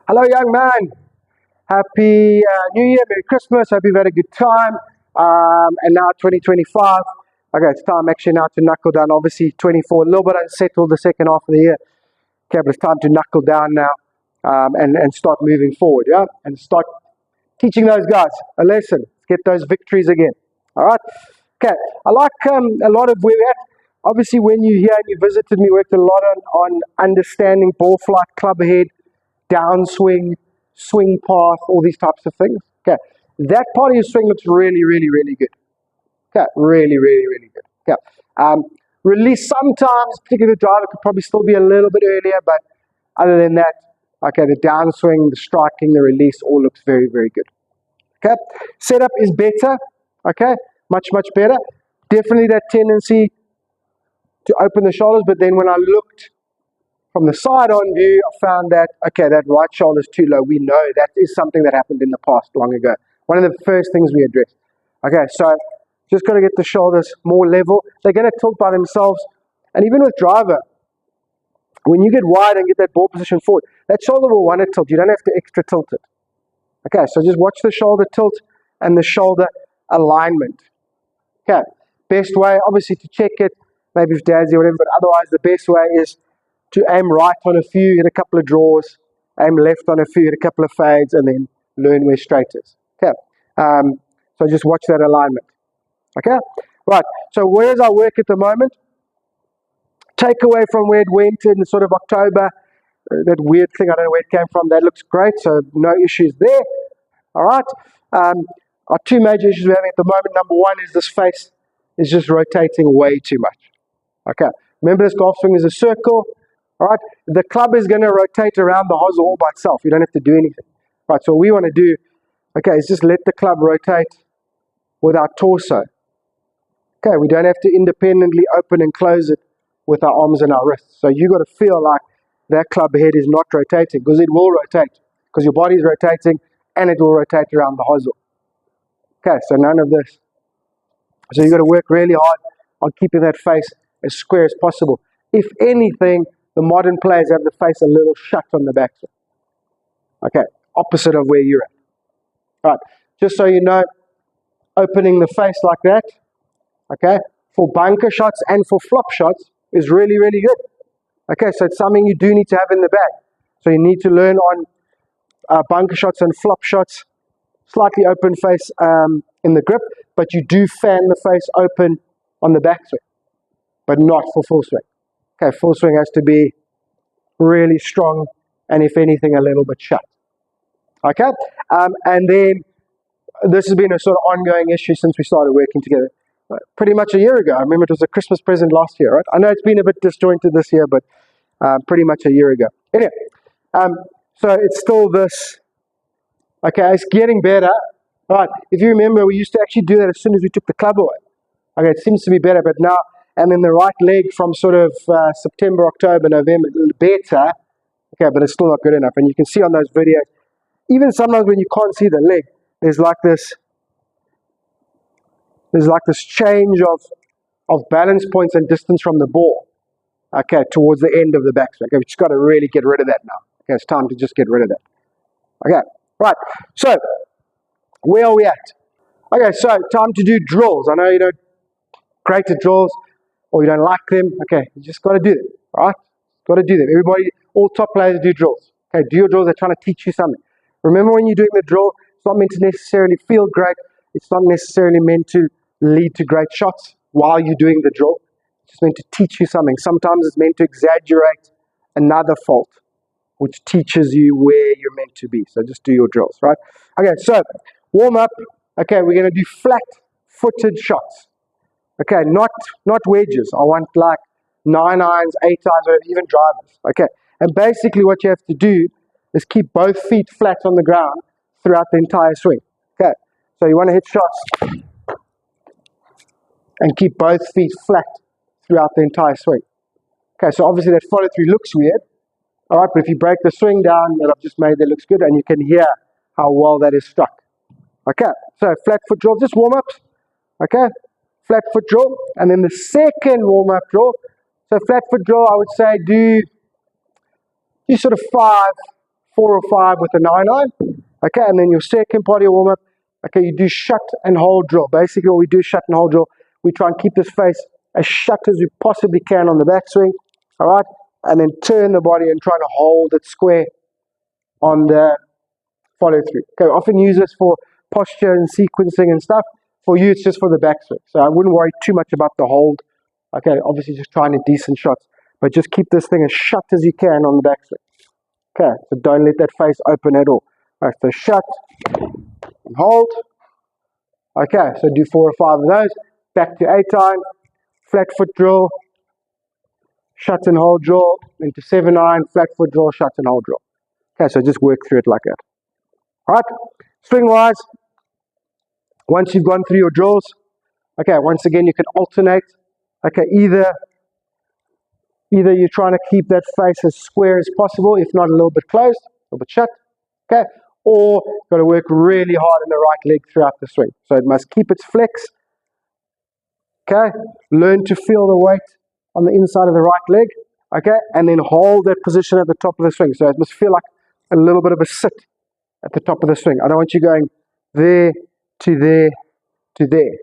Hello, young man. Happy New Year, Merry Christmas. Hope you've had a good time. And now 2025. Okay, it's time actually now to knuckle down. Obviously, 24, a little bit unsettled the second half of the year. Okay, but it's time to knuckle down now and start moving forward, yeah? And start teaching those guys a lesson. Get those victories again. All right? Okay, I like a lot of where we're at. Obviously, when you're here and you visited me, worked a lot on understanding ball flight, club head, downswing, swing path, all these types of things. Okay, that part of your swing looks really, really, really good. Okay, really, really, really good. Okay, release sometimes, particularly the driver could probably still be a little bit earlier, but other than that, okay, the downswing, the striking, the release, all looks very, very good. Okay, setup is better. Okay, much, much better. Definitely that tendency to open the shoulders, but then when I looked from the side-on view, I found that, okay, that right shoulder is too low. We know that is something that happened in the past long ago. One of the first things we addressed. Okay, so just got to get the shoulders more level. They're going to tilt by themselves. And even with driver, when you get wide and get that ball position forward, that shoulder will want to tilt. You don't have to extra tilt it. Okay, so just watch the shoulder tilt and the shoulder alignment. Okay, best way, obviously, to check it, maybe if dad's or whatever, but otherwise the best way is to aim right on a few, hit a couple of draws, aim left on a few, hit a couple of fades, and then learn where straight is. Okay, so just watch that alignment. Okay, right, so where's our work at the moment? Takeaway from where it went in sort of October, that weird thing, I don't know where it came from, that looks great, so no issues there. All right, our two major issues we're having at the moment, number one is this face is just rotating way too much. Okay, remember this golf swing is a circle. All right, the club is going to rotate around the hosel all by itself. You don't have to do anything. Right, so what we want to do, okay, is just let the club rotate with our torso. Okay, we don't have to independently open and close it with our arms and our wrists. So you got to feel like that club head is not rotating, because it will rotate, because your body is rotating and it will rotate around the hosel. Okay, so none of this. So you got to work really hard on keeping that face as square as possible. If anything, the modern players have the face a little shut on the backswing. Okay, opposite of where you're at. All right, just so you know, opening the face like that, okay, for bunker shots and for flop shots is really, really good. Okay, so it's something you do need to have in the bag. So you need to learn on bunker shots and flop shots, slightly open face in the grip, but you do fan the face open on the backswing, but not for full swing. Okay, full swing has to be really strong and, if anything, a little bit shut. Okay, and then this has been a sort of ongoing issue since we started working together. Pretty much a year ago. I remember it was a Christmas present last year, right? I know it's been a bit disjointed this year, but pretty much a year ago. Anyway, so it's still this. Okay, it's getting better. All right, if you remember, we used to actually do that as soon as we took the club away. Okay, it seems to be better, but now, and then the right leg from sort of September, October, November, better. Okay, but it's still not good enough. And you can see on those videos, even sometimes when you can't see the leg, there's like this change of balance points and distance from the ball. Okay, towards the end of the backswing. Okay, we just got to really get rid of that now. Okay, it's time to just get rid of that. Okay, right. So, where are we at? Okay, so time to do drills. I know you don't great at drills or you don't like them. Okay, you just got to do them. All right, got to do them. Everybody, all top players do drills. Okay, do your drills. They're trying to teach you something. Remember, when you're doing the drill, it's not meant to necessarily feel great. It's not necessarily meant to lead to great shots while you're doing the drill. It's just meant to teach you something. Sometimes it's meant to exaggerate another fault, which teaches you where you're meant to be. So just do your drills, right? Okay, so warm up. Okay, we're going to do flat-footed shots. Okay, not wedges. I want like 9 irons, 8 irons, or even drivers. Okay, and basically what you have to do is keep both feet flat on the ground throughout the entire swing. Okay, so you want to hit shots and keep both feet flat throughout the entire swing. Okay, so obviously that follow through looks weird. All right, but if you break the swing down that I've just made, that looks good, and you can hear how well that is struck. Okay, so flat foot drill, just warm ups. Okay, flat foot drill, and then the second warm up drill. So flat foot drill, I would say do sort of 4 or 5 with a 9-iron. Okay, and then your second part of your warm-up, okay, you do shut and hold drill. Basically, what we do is shut and hold drill. We try and keep this face as shut as we possibly can on the backswing, all right? And then turn the body and try to hold it square on the follow through. Okay, often use this for posture and sequencing and stuff. For you, it's just for the backswing. So I wouldn't worry too much about the hold. Okay, obviously just trying a decent shots, but just keep this thing as shut as you can on the backswing. Okay, so don't let that face open at all. All right, so shut and hold. Okay, so do 4 or 5 of those. Back to 8-iron, flat foot drill, shut and hold drill, into 7-iron, flat foot drill, shut and hold drill. Okay, so just work through it like that. All right, swing-wise, once you've gone through your drills, okay, once again, you can alternate. Okay, either you're trying to keep that face as square as possible, if not a little bit closed, a little bit shut, okay, or you've got to work really hard in the right leg throughout the swing. So it must keep its flex, okay, learn to feel the weight on the inside of the right leg, okay, and then hold that position at the top of the swing. So it must feel like a little bit of a sit at the top of the swing. I don't want you going there to there to there.